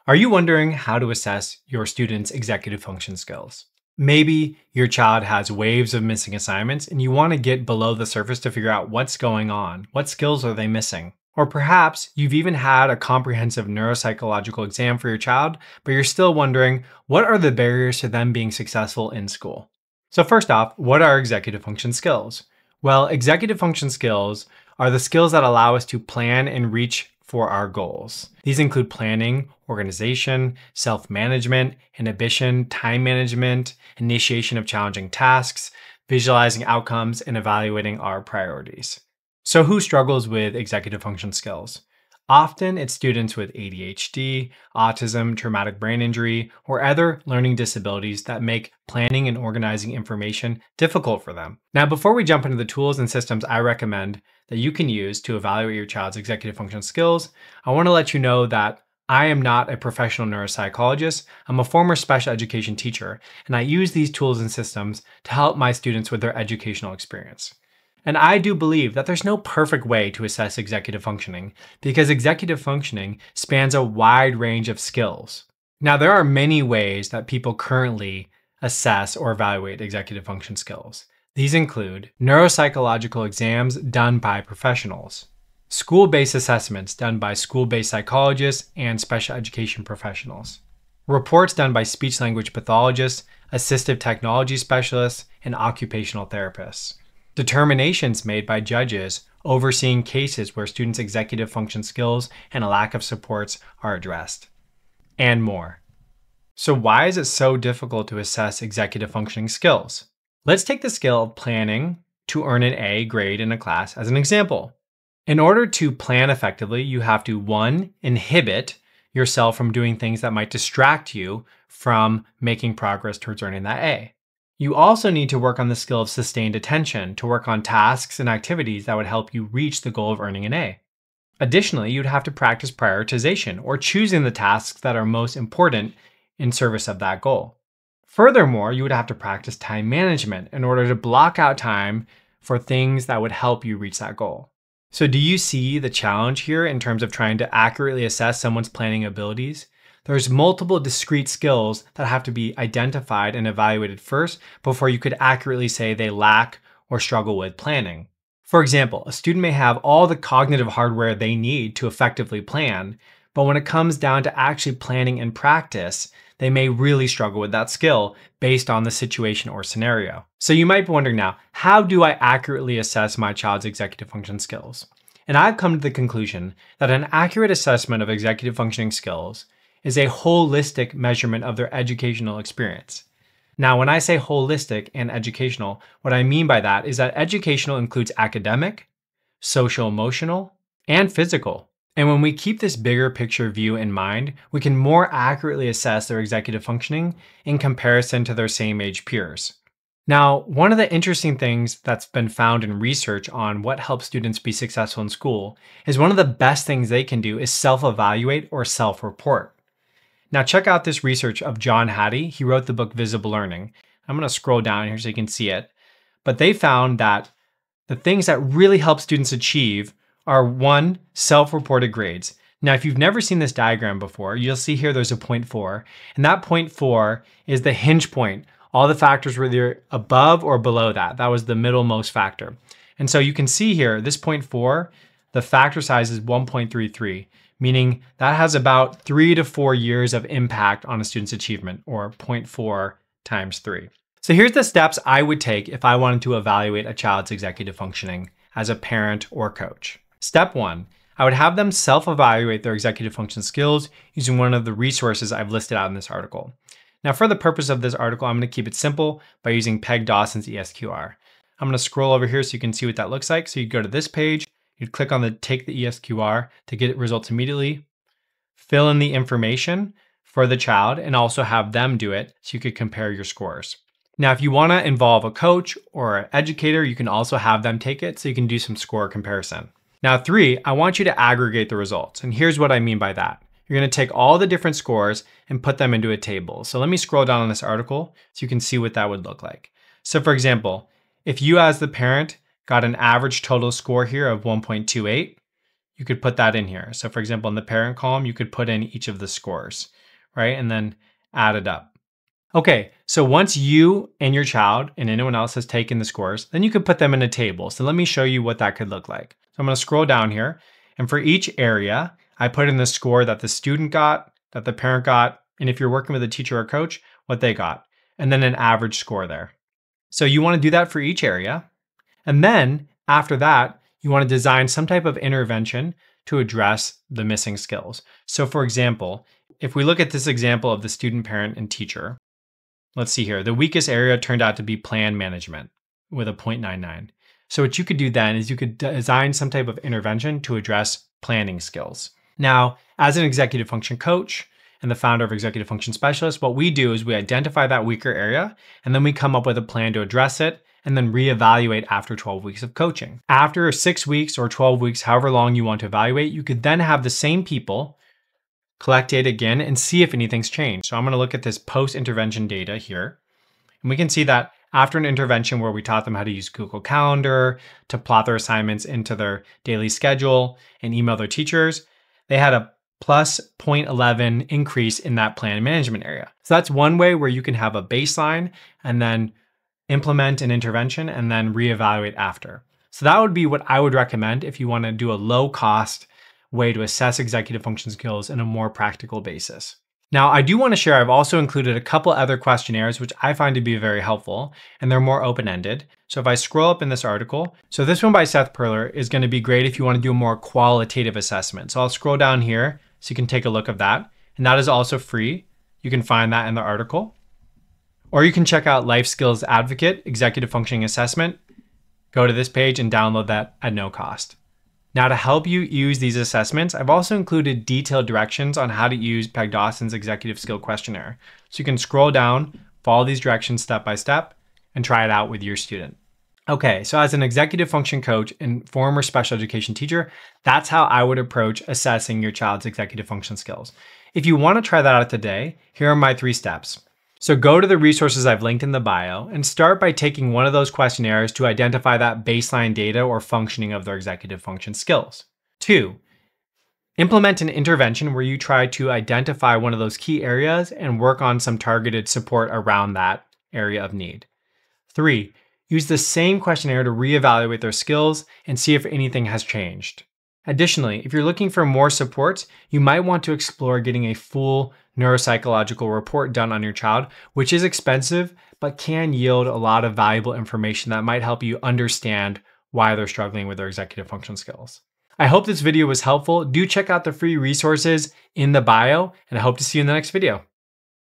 Are you wondering how to assess your students' executive function skills? Maybe your child has waves of missing assignments and you want to get below the surface to figure out what's going on. What skills are they missing? Or perhaps you've even had a comprehensive neuropsychological exam for your child, but you're still wondering, what are the barriers to them being successful in school? So first off, what are executive function skills? Well, executive function skills are the skills that allow us to plan and reach for our goals. These include planning, organization, self-management, inhibition, time management, initiation of challenging tasks, visualizing outcomes, and evaluating our priorities. So who struggles with executive function skills? Often it's students with ADHD, autism, traumatic brain injury, or other learning disabilities that make planning and organizing information difficult for them. Now, before we jump into the tools and systems I recommend that you can use to evaluate your child's executive function skills, I want to let you know that I am not a professional neuropsychologist. I'm a former special education teacher, and I use these tools and systems to help my students with their educational experience. And I do believe that there's no perfect way to assess executive functioning because executive functioning spans a wide range of skills. Now, there are many ways that people currently assess or evaluate executive function skills. These include neuropsychological exams done by professionals, school-based assessments done by school-based psychologists and special education professionals, reports done by speech-language pathologists, assistive technology specialists, and occupational therapists, determinations made by judges overseeing cases where students' executive function skills and a lack of supports are addressed, and more. So why is it so difficult to assess executive functioning skills? Let's take the skill of planning to earn an A grade in a class as an example. In order to plan effectively, you have to 1. Inhibit yourself from doing things that might distract you from making progress towards earning that A. You also need to work on the skill of sustained attention to work on tasks and activities that would help you reach the goal of earning an A. Additionally, you'd have to practice prioritization or choosing the tasks that are most important in service of that goal. Furthermore, you would have to practice time management in order to block out time for things that would help you reach that goal. So do you see the challenge here in terms of trying to accurately assess someone's planning abilities? There's multiple discrete skills that have to be identified and evaluated first before you could accurately say they lack or struggle with planning. For example, a student may have all the cognitive hardware they need to effectively plan, but when it comes down to actually planning in practice, they may really struggle with that skill based on the situation or scenario. So you might be wondering now, how do I accurately assess my child's executive function skills? And I've come to the conclusion that an accurate assessment of executive functioning skills is a holistic measurement of their educational experience. Now, when I say holistic and educational, what I mean by that is that educational includes academic, social emotional, and physical. And when we keep this bigger picture view in mind, we can more accurately assess their executive functioning in comparison to their same age peers. Now, one of the interesting things that's been found in research on what helps students be successful in school is one of the best things they can do is self-evaluate or self-report. Now check out this research of John Hattie. He wrote the book Visible Learning. I'm going to scroll down here so you can see it. But they found that the things that really help students achieve are 1, self-reported grades. Now, if you've never seen this diagram before, you'll see here there's a 0.4, and that 0.4 is the hinge point. All the factors were either above or below that. That was the middlemost factor. And so you can see here, this 0.4, the factor size is 1.33. Meaning that has about 3 to 4 years of impact on a student's achievement, or 0.4 times 3. So here's the steps I would take if I wanted to evaluate a child's executive functioning as a parent or coach. Step 1, I would have them self-evaluate their executive function skills using one of the resources I've listed out in this article. Now, for the purpose of this article, I'm going to keep it simple by using Peg Dawson's ESQR. I'm going to scroll over here so you can see what that looks like. So you go to this page, you'd click on the Take the ESQR to get results immediately, fill in the information for the child, and also have them do it so you could compare your scores. Now, if you want to involve a coach or an educator, you can also have them take it so you can do some score comparison. Now 3, I want you to aggregate the results. And here's what I mean by that. You're going to take all the different scores and put them into a table. So let me scroll down on this article so you can see what that would look like. So for example, if you as the parent got an average total score here of 1.28, you you could put that in here. So for example, in the parent column, you could put in each of the scores, right? And then add it up. Okay, so once you and your child and anyone else has taken the scores, then you could put them in a table. So let me show you what that could look like. So I'm going to scroll down here, and for each area, I put in the score that the student got, that the parent got, and if you're working with a teacher or coach, what they got, and then an average score there. So you want to do that for each area. And then after that, you want to design some type of intervention to address the missing skills. So for example, if we look at this example of the student, parent, and teacher, let's see here. The weakest area turned out to be plan management with a 0.99. So what you could do then is you could design some type of intervention to address planning skills. Now, as an executive function coach and the founder of Executive Function Specialist, what we do is we identify that weaker area, and then we come up with a plan to address it and then reevaluate after 12 weeks of coaching. After 6 weeks or 12 weeks, however long you want to evaluate, you could then have the same people collect data again and see if anything's changed. So I'm going to look at this post-intervention data here. And we can see that after an intervention where we taught them how to use Google Calendar to plot their assignments into their daily schedule and email their teachers, they had a plus 0.11 increase in that plan management area. So that's one way where you can have a baseline and then implement an intervention and then reevaluate after. So that would be what I would recommend if you want to do a low cost way to assess executive function skills in a more practical basis. Now, I do want to share, I've also included a couple other questionnaires, which I find to be very helpful, and they're more open-ended. So if I scroll up in this article, so this one by Seth Perler is going to be great if you want to do a more qualitative assessment. So I'll scroll down here so you can take a look at that. And that is also free. You can find that in the article. Or you can check out Life Skills Advocate, Executive Functioning Assessment. Go to this page and download that at no cost. Now, to help you use these assessments, I've also included detailed directions on how to use Peg Dawson's Executive Skill Questionnaire. So you can scroll down, follow these directions step by step, and try it out with your student. Okay, so as an executive function coach and former special education teacher, that's how I would approach assessing your child's executive function skills. If you want to try that out today, here are my 3 steps. So go to the resources I've linked in the bio and start by taking one of those questionnaires to identify that baseline data or functioning of their executive function skills. 2, implement an intervention where you try to identify one of those key areas and work on some targeted support around that area of need. 3, use the same questionnaire to reevaluate their skills and see if anything has changed. Additionally, if you're looking for more support, you might want to explore getting a full neuropsychological report done on your child, which is expensive, but can yield a lot of valuable information that might help you understand why they're struggling with their executive function skills. I hope this video was helpful. Do check out the free resources in the bio, and I hope to see you in the next video.